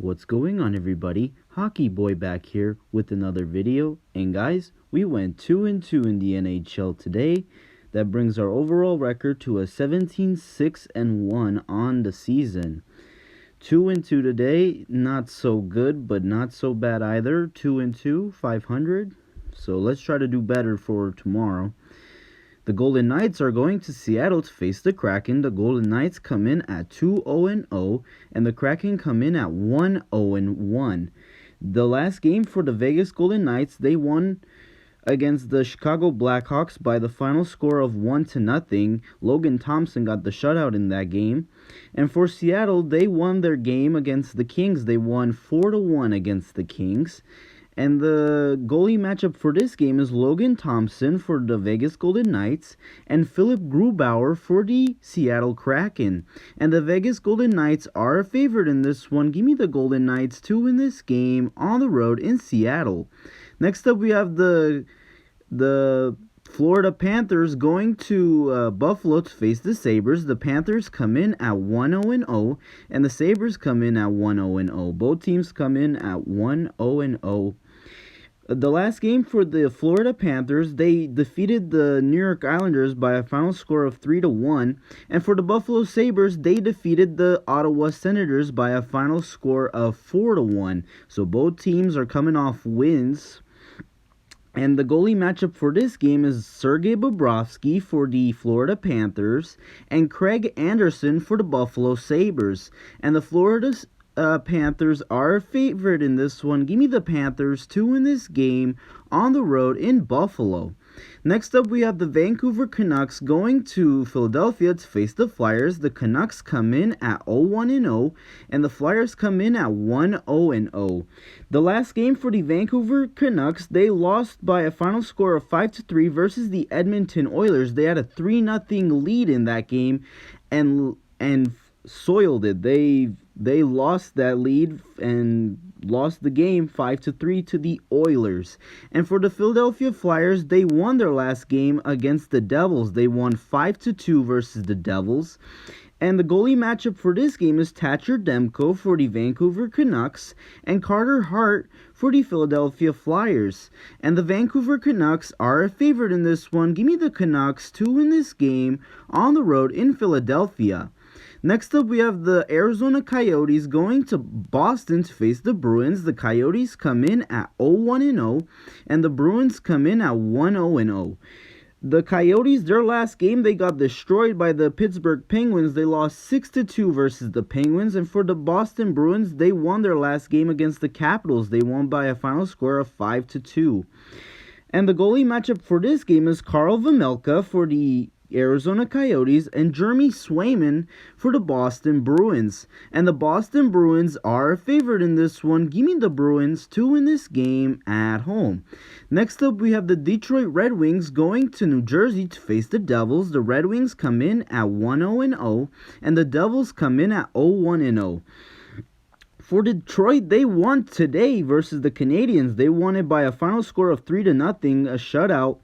What's going on, everybody? Hockey Boy back here with another video. And guys, we went 2-2 in the NHL today. That brings our overall record to a 17-6-1 on the season. 2-2 today, not so good, but not so bad either. 2-2, 500. So let's try to do better for tomorrow. The Golden Knights are going to Seattle to face the Kraken. The Golden Knights come in at 2-0, and the Kraken come in at 1-0. The last game for the Vegas Golden Knights, they won against the Chicago Blackhawks by the final score of 1-0. Logan Thompson got the shutout in that game. And for Seattle, they won their game against the Kings. They won 4-1 against the Kings. And the goalie matchup for this game is Logan Thompson for the Vegas Golden Knights and Philip Grubauer for the Seattle Kraken. And the Vegas Golden Knights are a favorite in this one. Give me the Golden Knights to win this game on the road in Seattle. Next up, we have the Florida Panthers going to Buffalo to face the Sabres. The Panthers come in at 1-0, and the Sabres come in at 1-0. Both teams come in at 1-0. The last game for the Florida Panthers, they defeated the New York Islanders by a final score of 3-1. And for the Buffalo Sabres, they defeated the Ottawa Senators by a final score of 4-1. So both teams are coming off wins. And the goalie matchup for this game is Sergei Bobrovsky for the Florida Panthers and Craig Anderson for the Buffalo Sabres. And the Florida Panthers are a favorite in this one. Give me the Panthers to win this game on the road in Buffalo. Next up, we have the Vancouver Canucks going to Philadelphia to face the Flyers. The Canucks come in at 0-1, and the Flyers come in at 1-0. The last game for the Vancouver Canucks, they lost by a final score of 5-3 versus the Edmonton Oilers. They had a 3-0 lead in that game and soiled it. They lost that lead and lost the game 5-3 to the Oilers. And for the Philadelphia Flyers, they won their last game against the Devils. They won 5-2 versus the Devils. And the goalie matchup for this game is Thatcher Demko for the Vancouver Canucks and Carter Hart for the Philadelphia Flyers. And the Vancouver Canucks are a favorite in this one. Give me the Canucks to win this game on the road in Philadelphia. Next up, we have the Arizona Coyotes going to Boston to face the Bruins. The Coyotes come in at 0-1, and the Bruins come in at 1-0. The Coyotes, their last game, they got destroyed by the Pittsburgh Penguins. They lost 6-2 versus the Penguins. And for the Boston Bruins, they won their last game against the Capitals. They won by a final score of 5-2. And the goalie matchup for this game is Karl Vejmelka for the Arizona Coyotes and Jeremy Swayman for the Boston Bruins. And the Boston Bruins are a favorite in this one. Give me the Bruins to win this game at home. Next up, we have the Detroit Red Wings going to New Jersey to face the Devils. The Red Wings come in at 1-0, and the Devils come in at 0-1. For Detroit, they won today versus the Canadiens. They won it by a final score of 3-0, a shutout.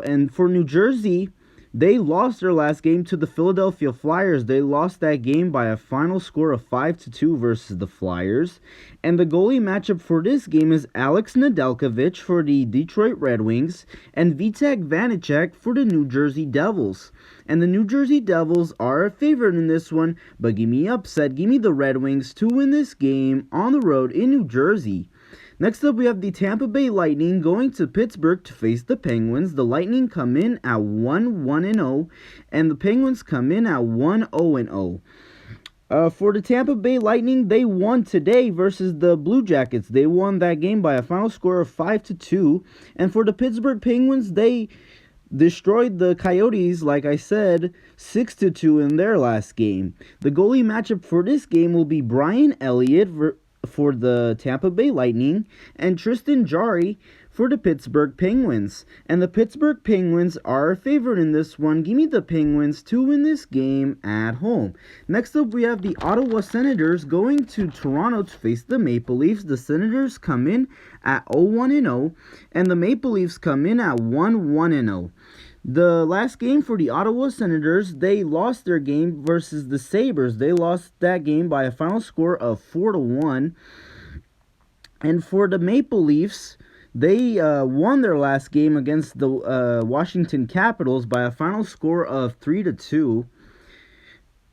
And for New Jersey, they lost their last game to the Philadelphia Flyers. They lost that game by a final score of 5-2 versus the Flyers. And the goalie matchup for this game is Alex Nedeljkovic for the Detroit Red Wings and Vitek Vanecek for the New Jersey Devils. And the New Jersey Devils are a favorite in this one, but give me upset. Give me the Red Wings to win this game on the road in New Jersey. Next up, we have the Tampa Bay Lightning going to Pittsburgh to face the Penguins. The Lightning come in at 1-1, and the Penguins come in at 1-0. For the Tampa Bay Lightning, they won today versus the Blue Jackets. They won that game by a final score of 5-2. And for the Pittsburgh Penguins, they destroyed the Coyotes, like I said, 6-2 in their last game. The goalie matchup for this game will be Brian Elliott for the Tampa Bay Lightning and Tristan Jarry for the Pittsburgh Penguins. And the Pittsburgh Penguins are a favorite in this one. Give me the Penguins to win this game at home. Next up, we have the Ottawa Senators going to Toronto to face the Maple Leafs. The Senators come in at 0-1, and the Maple Leafs come in at 1-1. The last game for the Ottawa Senators, they lost their game versus the Sabres. They lost that game by a final score of 4-1. And for the Maple Leafs, they won their last game against the Washington Capitals by a final score of 3-2.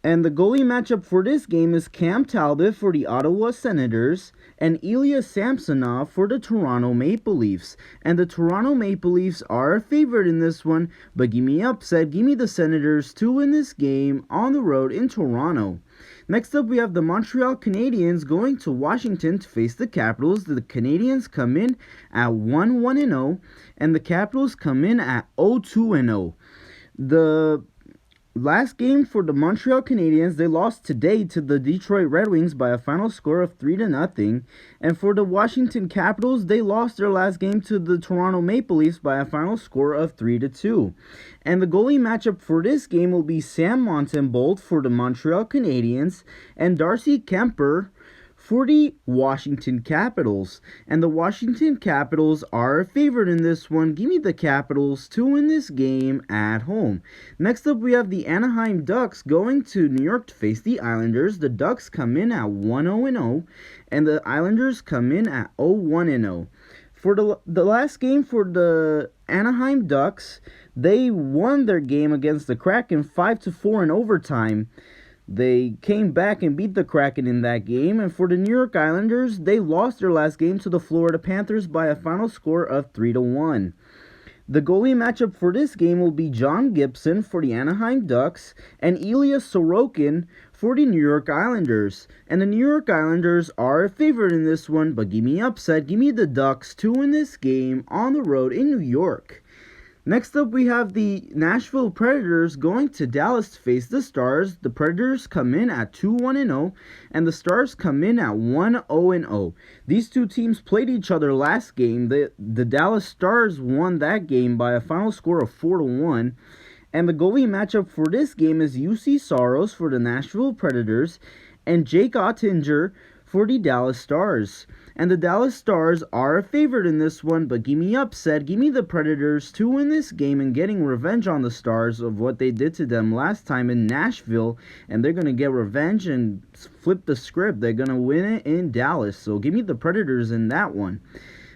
And the goalie matchup for this game is Cam Talbot for the Ottawa Senators and Ilya Samsonov for the Toronto Maple Leafs. And the Toronto Maple Leafs are a favorite in this one, but give me upset. Give me the Senators to win this game on the road in Toronto. Next up, we have the Montreal Canadiens going to Washington to face the Capitals. The Canadiens come in at 1-1-0, and the Capitals come in at 0-2-0. The last game for the Montreal Canadiens, they lost today to the Detroit Red Wings by a final score of 3-0. And for the Washington Capitals, they lost their last game to the Toronto Maple Leafs by a final score of 3-2. And the goalie matchup for this game will be Sam Montembeault for the Montreal Canadiens and Darcy Kemper for the Washington Capitals. And the Washington Capitals are a favorite in this one. Give me the Capitals to win this game at home. Next up, we have the Anaheim Ducks going to New York to face the Islanders. The Ducks come in at 1-0, and the Islanders come in at 0-1-0. For the last game for the Anaheim Ducks, they won their game against the Kraken 5-4 in overtime. They came back and beat the Kraken in that game. And for the New York Islanders, they lost their last game to the Florida Panthers by a final score of 3-1. The goalie matchup for this game will be John Gibson for the Anaheim Ducks and Ilya Sorokin for the New York Islanders. And the New York Islanders are a favorite in this one, but give me upset. Give me the Ducks to win this game on the road in New York. Next up, we have the Nashville Predators going to Dallas to face the Stars. The Predators come in at 2-1-0, and the Stars come in at 1-0-0. These two teams played each other last game. The Dallas Stars won that game by a final score of 4-1. And the goalie matchup for this game is UC Saros for the Nashville Predators and Jake Ottinger for the Dallas Stars. And the Dallas Stars are a favorite in this one, but give me upset. Give me the Predators to win this game and getting revenge on the Stars of what they did to them last time in Nashville. And they're going to get revenge and flip the script. They're going to win it in Dallas. So give me the Predators in that one.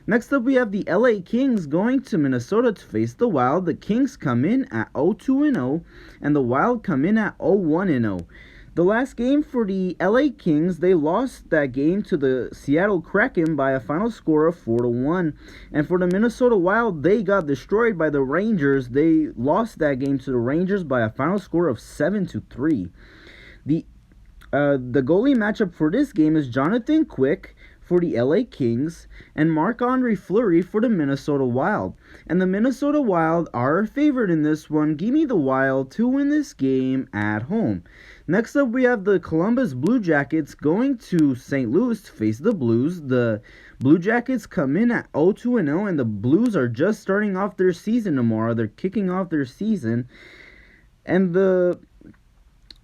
Next up, we have the LA Kings going to Minnesota to face the Wild. The Kings come in at 0-2-0, and the Wild come in at 0-1-0. The last game for the LA Kings, they lost that game to the Seattle Kraken by a final score of 4-1. And for the Minnesota Wild, they got destroyed by the Rangers. They lost that game to the Rangers by a final score of 7-3. The goalie matchup for this game is Jonathan Quick for the LA Kings and Marc-Andre Fleury for the Minnesota Wild. And the Minnesota Wild are a favorite in this one. Give me the Wild to win this game at home. Next up, we have the Columbus Blue Jackets going to St. Louis to face the Blues. The Blue Jackets come in at 0-2-0, and the Blues are just starting off their season tomorrow. They're kicking off their season. And the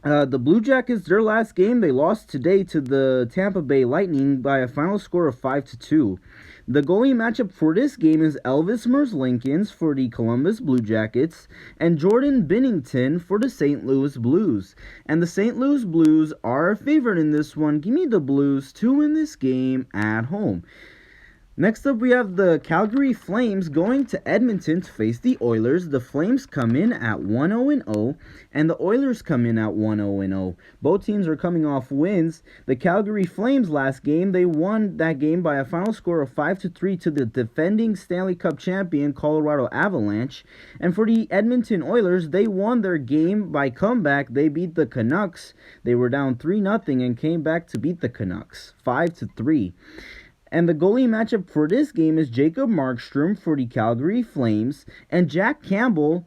Blue Jackets, their last game, they lost today to the Tampa Bay Lightning by a final score of 5-2. The goalie matchup for this game is Elvis Merzlikins for the Columbus Blue Jackets and Jordan Binnington for the St. Louis Blues. And the St. Louis Blues are a favorite in this one. Give me the Blues to win this game at home. Next up, we have the Calgary Flames going to Edmonton to face the Oilers. The Flames come in at 1-0-0, and the Oilers come in at 1-0-0. Both teams are coming off wins. The Calgary Flames last game, they won that game by a final score of 5-3 to the defending Stanley Cup champion Colorado Avalanche. And for the Edmonton Oilers, they won their game by comeback. They beat the Canucks. They were down 3-0 and came back to beat the Canucks 5-3. And the goalie matchup for this game is Jacob Markstrom for the Calgary Flames and Jack Campbell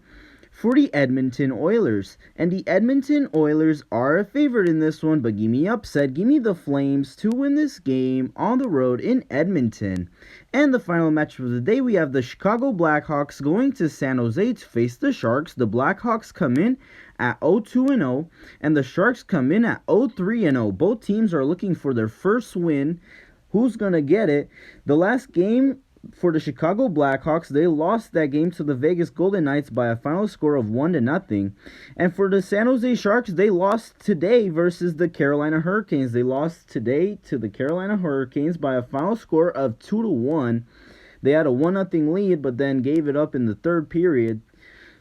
for the Edmonton Oilers. And the Edmonton Oilers are a favorite in this one, but give me upset. Give me the Flames to win this game on the road in Edmonton. And the final match of the day, we have the Chicago Blackhawks going to San Jose to face the Sharks. The Blackhawks come in at 0-2-0, and the Sharks come in at 0-3-0. Both teams are looking for their first win. Who's going to get it? The last game For the Chicago Blackhawks, they lost that game to the Vegas Golden Knights by a final score of 1-0. And for the San Jose Sharks, they lost today versus the Carolina Hurricanes. They lost today to the Carolina Hurricanes by a final score of 2-1. They had a 1-0 lead, but then gave it up in the third period.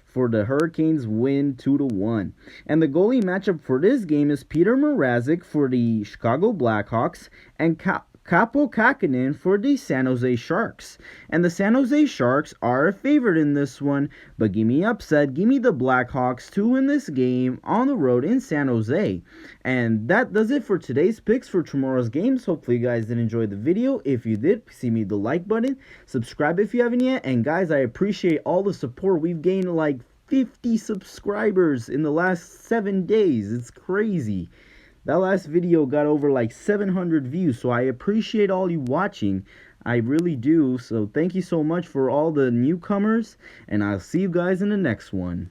For the Hurricanes win 2-1. And the goalie matchup for this game is Peter Mrazek for the Chicago Blackhawks and Kaapo Kähkönen for the San Jose Sharks. And the San Jose Sharks are a favorite in this one, but give me upset. Give me the Blackhawks to win this game on the road in San Jose. And that does it for today's picks for tomorrow's games. Hopefully you guys did enjoy the video. If you did, see me the like button. Subscribe if you haven't yet. And guys, I appreciate all the support. We've gained like 50 subscribers in the last 7 days. It's crazy. That last video got over like 700 views, so I appreciate all you watching. I really do. So thank you so much for all the newcomers, and I'll see you guys in the next one.